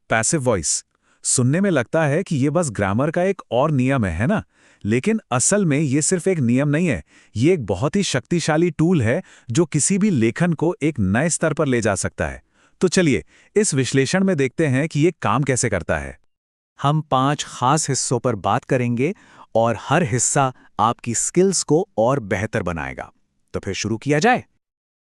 Passive voice. सुनने में लगता है कि ये बस ग्रामर का एक और नियम है ना? लेकिन असल में ये सिर्फ एक नियम नहीं है, ये एक बहुत ही शक्तिशाली टूल है जो किसी भी लेखन को एक नए स्तर पर ले जा सकता है। तो चलिए, इस विश्लेषण में देखते हैं कि ये काम कैसे करता है। हम 5 खास हिस्सों पर बात करेंगे और हर हिस्सा आपकी स्किल्स को और बेहतर बनाएगा। तो फिर शुरू किया जाए।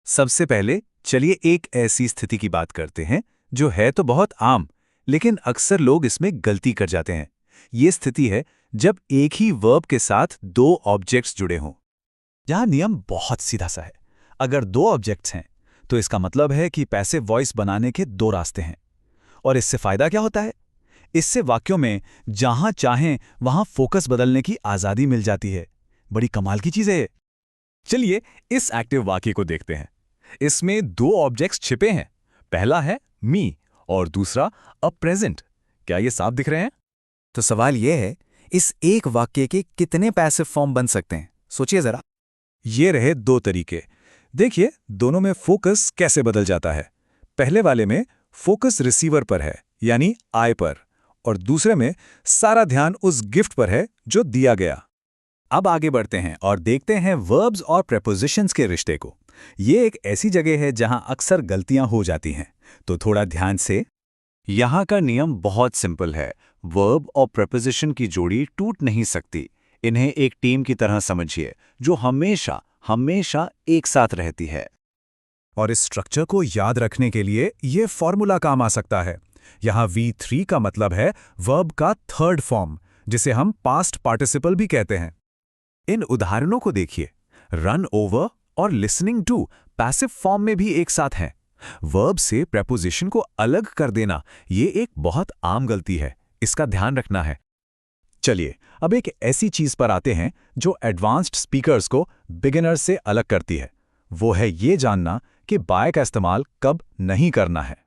सबसे पहले चलिए एक ऐसी स्थिति की बात करते हैं जो है तो बहुत आम, लेकिन अक्सर लोग इसमें गलती कर जाते हैं। ये स्थिति है जब एक ही वर्ब के साथ 2 ऑब्जेक्ट्स जुड़े हों। यह नियम बहुत सीधा सा है। अगर 2 ऑब्जेक्ट्स हैं तो इसका मतलब है कि पैसिव वॉइस बनाने के 2 रास्ते हैं। और इससे फायदा क्या होता है? इससे वाक्यों में जहां चाहें वहां फोकस बदलने की आजादी मिल जाती है। बड़ी कमाल की चीज है ये। चलिए इस एक्टिव वाक्य को देखते हैं। इसमें 2 ऑब्जेक्ट्स छिपे हैं। पहला है मी और दूसरा अ प्रेजेंट। क्या ये साफ दिख रहे हैं? तो सवाल यह है, इस एक वाक्य के कितने पैसिव फॉर्म बन सकते हैं? सोचिए जरा। ये रहे 2 तरीके। देखिए दोनों में फोकस कैसे बदल जाता है। पहले वाले में फोकस रिसीवर पर है, यानी आई पर, और दूसरे में सारा ध्यान उस गिफ्ट पर है जो दिया गया। अब आगे बढ़ते हैं और देखते हैं वर्ब्स और प्रेपोजिशंस के रिश्ते को। ये एक ऐसी जगह है जहां अक्सर गलतियां हो जाती हैं, तो थोड़ा ध्यान से। यहाँ का नियम बहुत सिंपल है। वर्ब और प्रेपोजिशन की जोड़ी टूट नहीं सकती। इन्हें एक टीम की तरह समझिए जो हमेशा हमेशा एक साथ रहती है। और इस स्ट्रक्चर को याद रखने के लिए ये फॉर्मूला काम आ सकता है। यहाँ V3 का मतलब है वर्ब का थर्ड फॉर्म, जिसे हम पास्ट पार्टिसिपल भी कहते हैं। इन उदाहरणों को देखिए। रन ओवर और लिसनिंग टू पैसिव फॉर्म में भी एक साथ हैं। वर्ब से प्रेपोजिशन को अलग कर देना ये एक बहुत आम गलती है, इसका ध्यान रखना है। चलिए अब एक ऐसी चीज पर आते हैं जो एडवांस्ड स्पीकर्स को बिगिनर्स से अलग करती है। वो है ये जानना कि बाय का इस्तेमाल कब नहीं करना है।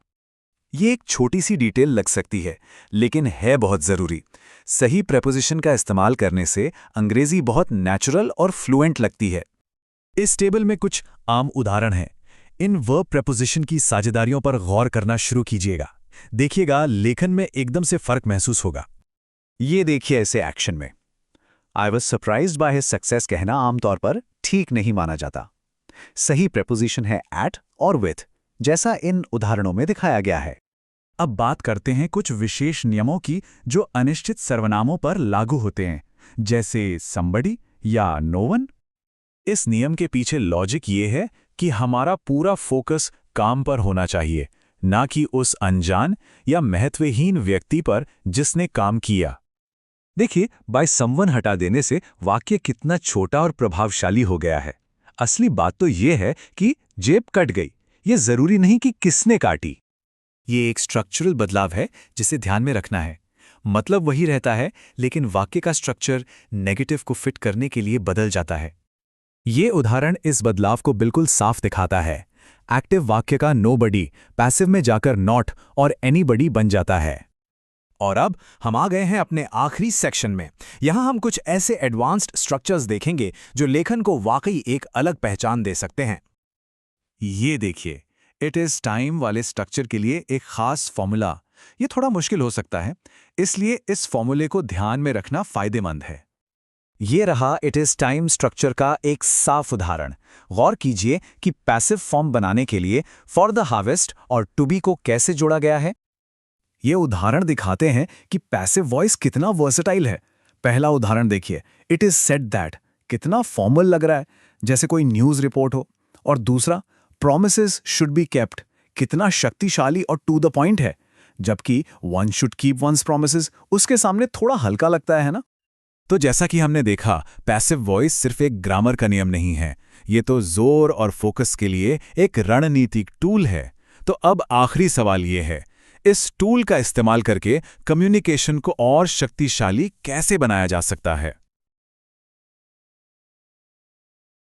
ये एक छोटी सी डिटेल लग सकती है, लेकिन है बहुत ज़रूरी। सही प्रेपोजिशन का इस्तेमाल करने से अंग्रेजी बहुत नेचुरल और फ्लुएंट लगती है। इस टेबल में कुछ आम उदाहरण हैं। इन वर्ब प्रेपोजिशन की साझेदारियों पर गौर करना शुरू कीजिएगा। देखिएगा लेखन में एकदम से फर्क महसूस होगा। ये देखिए ऐसे एक्शन में। I was surprised by his success कहना आमतौर पर ठीक नहीं माना जाता। सही प्रेपोजिशन है एट और विथ, जैसा इन उदाहरणों में दिखाया गया है। अब बात करते हैं कुछ विशेष नियमों की जो अनिश्चित सर्वनामों पर लागू होते हैं, जैसे somebody या no one। इस नियम के पीछे लॉजिक ये है कि हमारा पूरा फोकस काम पर होना चाहिए, ना कि उस अनजान या महत्वहीन व्यक्ति पर जिसने काम किया। देखिए, बाय समवन हटा देने से वाक्य कितना छोटा और प्रभावशाली हो गया है। असली बात तो ये है कि जेब कट गई, ये जरूरी नहीं कि किसने काटी। ये एक स्ट्रक्चरल बदलाव है जिसे ध्यान में रखना है। मतलब वही रहता है, लेकिन वाक्य का स्ट्रक्चर नेगेटिव को फिट करने के लिए बदल जाता है। ये उदाहरण इस बदलाव को बिल्कुल साफ दिखाता है। एक्टिव वाक्य का नोबडी पैसिव में जाकर नॉट और एनीबडी बन जाता है। और अब हम आ गए हैं अपने आखिरी सेक्शन में। यहाँ हम कुछ ऐसे एडवांस्ड स्ट्रक्चर्स देखेंगे जो लेखन को वाकई एक अलग पहचान दे सकते हैं। ये देखिए, इट इज़ टाइम वाले स्ट्रक्चर के लिए एक खास फॉर्मूला। ये थोड़ा मुश्किल हो सकता है, इसलिए इस फॉर्मूले को ध्यान में रखना फायदेमंद है। ये रहा इट इज़ टाइम स्ट्रक्चर का एक साफ उदाहरण। गौर कीजिए कि पैसिव फॉर्म बनाने के लिए फॉर द हार्वेस्ट और टू बी को कैसे जोड़ा गया है। ये उदाहरण दिखाते हैं कि पैसिव वॉइस कितना वर्सेटाइल है। पहला उदाहरण देखिए, इट इज़ सेड दैट, कितना फॉर्मल लग रहा है, जैसे कोई न्यूज़ रिपोर्ट हो। और दूसरा, promises should be kept, कितना शक्तिशाली और टू द पॉइंट है, जबकि one should keep one's promises उसके सामने थोड़ा हल्का लगता है ना। तो जैसा कि हमने देखा, पैसिव वॉइस सिर्फ एक ग्रामर का नियम नहीं है, ये तो जोर और फोकस के लिए एक रणनीतिक टूल है। तो अब आखिरी सवाल ये है, इस टूल का इस्तेमाल करके कम्युनिकेशन को और शक्तिशाली कैसे बनाया जा सकता है?